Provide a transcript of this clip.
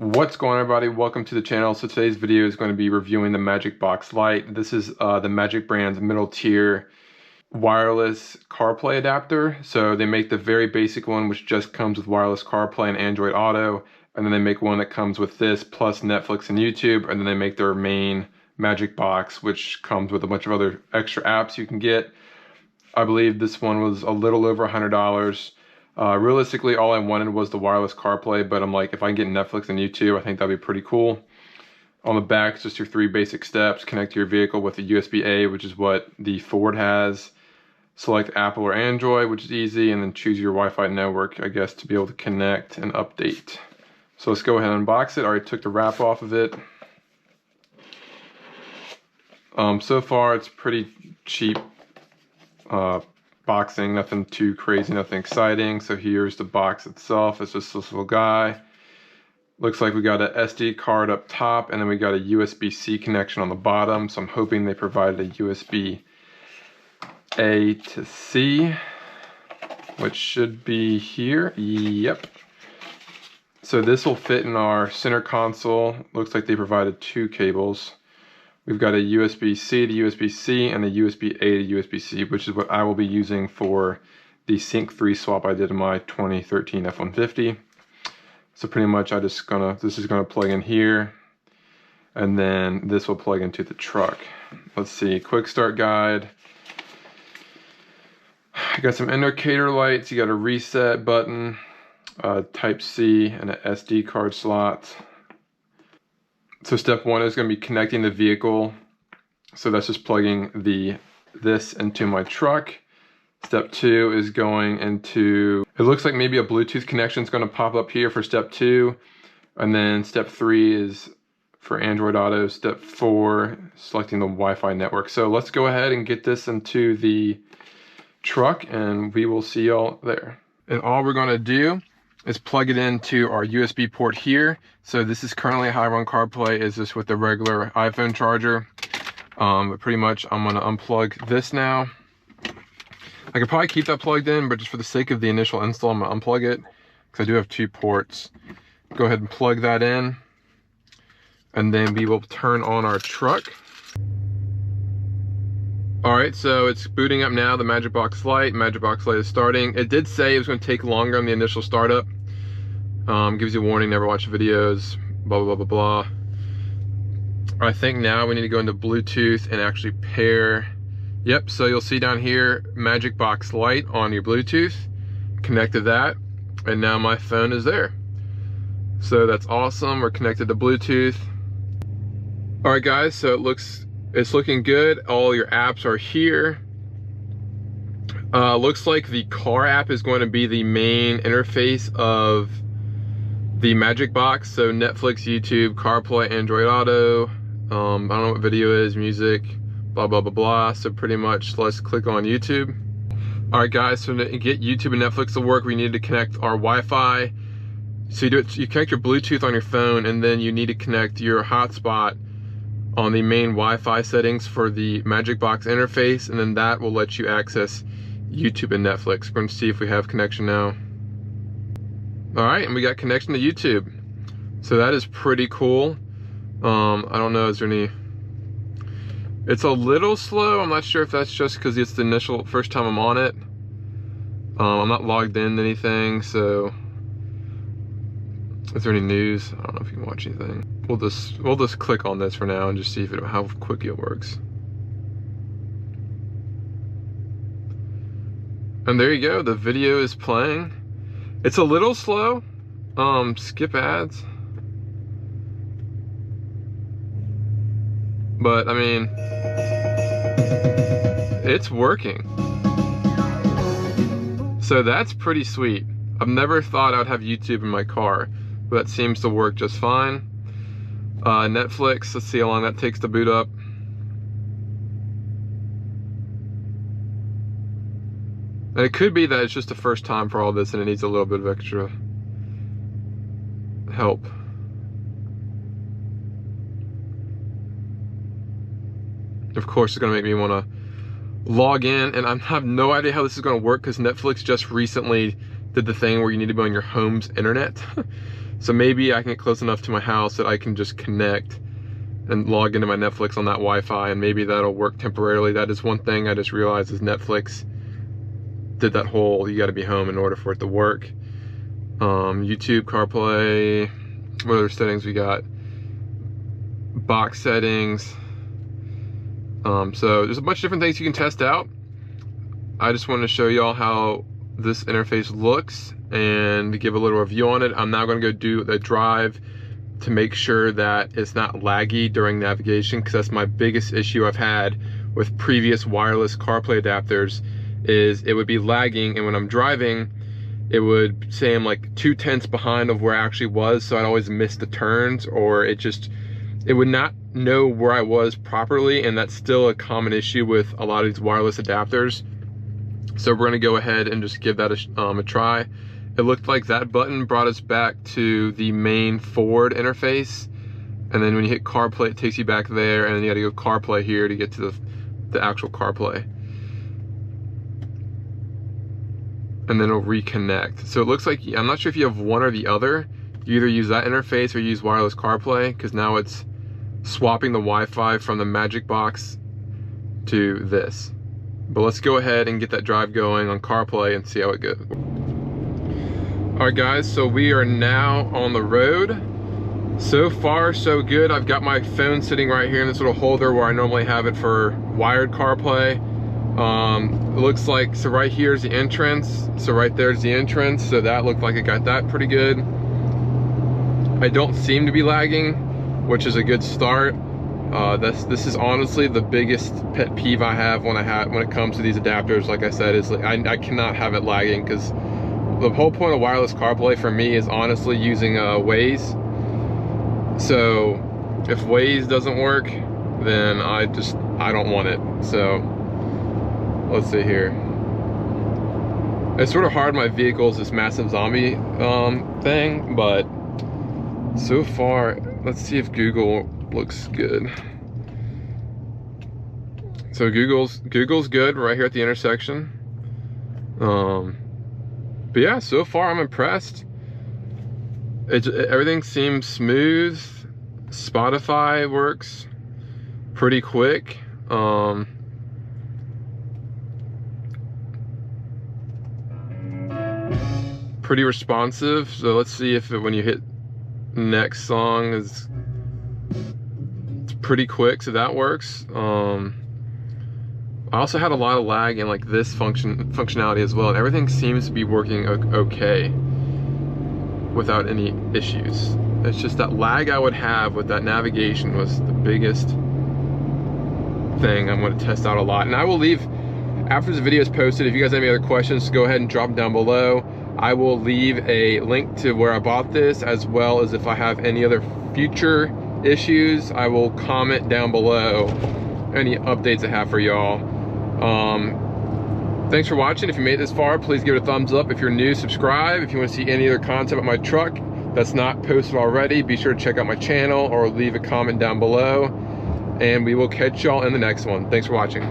What's going on, everybody? Welcome to the channel. So today's video is going to be reviewing the MagicBox LITE. This is the Magic brand's middle tier wireless CarPlay adapter. So they make the very basic one, which just comes with wireless CarPlay and Android Auto, and then they make one that comes with this plus Netflix and YouTube, and then they make their main MagicBox, which comes with a bunch of other extra apps you can get. I believe this one was a little over $100. Realistically, all I wanted was the wireless CarPlay, but I'm like, if I can get Netflix and YouTube, I think that'd be pretty cool. On the back, it's just your 3 basic steps. Connect to your vehicle with a USB-A, which is what the Ford has. Select Apple or Android, which is easy, and then choose your Wi-Fi network, I guess, to be able to connect and update. So let's go ahead and unbox it. I already took the wrap off of it. So far, it's pretty cheap boxing, nothing too crazy, nothing exciting. So here's the box itself. It's just this little guy. Looks like we got a SD card up top, and then we got a USB-C connection on the bottom. So I'm hoping they provided a USB-A to C, which should be here. Yep. So this will fit in our center console. Looks like they provided 2 cables. We've got a USB-C to USB-C and a USB-A to USB-C, which is what I will be using for the Sync 3 swap I did in my 2013 F-150. So pretty much this is gonna plug in here, and then this will plug into the truck. Let's see, quick start guide. You got some indicator lights, you got a reset button, Type-C, and an SD card slot. So step 1 is going to be connecting the vehicle. So that's just plugging this into my truck. Step 2 is going into, it looks like maybe a Bluetooth connection is going to pop up here for step 2. And then step 3 is for Android Auto. Step 4, selecting the Wi-Fi network. So let's go ahead and get this into the truck, and we will see y'all there. And all we're going to do is plug it into our USB port here. So this is currently how I run CarPlay, is just with the regular iPhone charger. But pretty much I'm gonna unplug this now. I could probably keep that plugged in, but just for the sake of the initial install, I'm gonna unplug it because I do have 2 ports. Go ahead and plug that in, and then we will turn on our truck. All right, so it's booting up now, the MagicBox LITE. MagicBox LITE is starting. It did say it was going to take longer on the initial startup. Gives you a warning, never watch videos, blah, blah, blah, blah, blah. I think now we need to go into Bluetooth and actually pair. Yep, so you'll see down here, MagicBox LITE on your Bluetooth. Connected that, and now my phone is there. So that's awesome, we're connected to Bluetooth. All right, guys, so it's looking good. All your apps are here. Looks like the car app is going to be the main interface of the MagicBox. So Netflix, YouTube, CarPlay, Android Auto. I don't know what video is, music, blah, blah, blah, blah. So pretty much let's click on YouTube. All right, guys, so to get YouTube and Netflix to work, we need to connect our Wi-Fi. So you connect your Bluetooth on your phone, and then you need to connect your hotspot on the main Wi-Fi settings for the MagicBox interface, and then that will let you access YouTube and Netflix. We're going to see if we have connection now. All right, and we got connection to YouTube. So that is pretty cool. I don't know, is there any... It's a little slow. I'm not sure if that's just because it's the first time I'm on it. I'm not logged in to anything, so... Is there any news? I don't know if you can watch anything. We'll just click on this for now and just see how quick it works. And there you go, the video is playing. It's a little slow. Skip ads. But I mean, it's working. So that's pretty sweet. I've never thought I'd have YouTube in my car, but that seems to work just fine. Netflix, let's see how long that takes to boot up. And it could be that it's just the first time for all this and it needs a little bit of extra help. Of course, it's gonna make me wanna log in, and I have no idea how this is gonna work because Netflix just recently did the thing where you need to be on your home's internet. So maybe I can get close enough to my house that I can just connect and log into my Netflix on that Wi-Fi, and maybe that'll work temporarily. That is one thing I just realized is Netflix did that whole, you gotta be home in order for it to work. YouTube, CarPlay, what other settings we got? Box settings. So there's a bunch of different things you can test out. I just wanted to show y'all how this interface looks and give a little review on it. I'm now gonna go do the drive to make sure that it's not laggy during navigation, because that's my biggest issue I've had with previous wireless CarPlay adapters, is it would be lagging, and when I'm driving, it would say I'm like 2/10 behind of where I actually was, so I'd always miss the turns, or it would not know where I was properly, and that's still a common issue with a lot of these wireless adapters. So we're gonna go ahead and just give that a try. It looked like that button brought us back to the main forward interface, and then when you hit CarPlay, it takes you back there, and then you gotta go CarPlay here to get to the actual CarPlay. And then it'll reconnect. So it looks like, I'm not sure if you have one or the other. You either use that interface or use wireless CarPlay, because now it's swapping the Wi-Fi from the MagicBox to this. But let's go ahead and get that drive going on CarPlay and see how it goes. All right guys, so we are now on the road. So far, so good. I've got my phone sitting right here in this little holder where I normally have it for wired CarPlay. It looks like, so right here is the entrance. So right there's the entrance. So that looked like it got that pretty good. I don't seem to be lagging, which is a good start. This is honestly the biggest pet peeve I have when it comes to these adapters. Like I said, is like I cannot have it lagging, because the whole point of wireless CarPlay for me is honestly using Waze. So if Waze doesn't work, then I don't want it. So let's see here. It's sort of hard, my vehicle is this massive zombie thing, but so far, let's see if Google looks good. So Google's good right here at the intersection. But yeah, so far I'm impressed. Everything seems smooth. Spotify works pretty quick. Pretty responsive. So let's see if when you hit next song it's pretty quick, so that works. I also had a lot of lag in like this functionality as well, and everything seems to be working okay without any issues. It's just that lag I would have with that navigation was the biggest thing I'm going to test out a lot. And I will leave, after this video is posted, if you guys have any other questions, go ahead and drop them down below. I will leave a link to where I bought this, as well as if I have any other future issues, I will comment down below any updates I have for y'all. Thanks for watching. If you made it this far, please give it a thumbs up. If you're new, subscribe. If you want to see any other content about my truck that's not posted already, be sure to check out my channel or leave a comment down below, and we will catch y'all in the next one. Thanks for watching.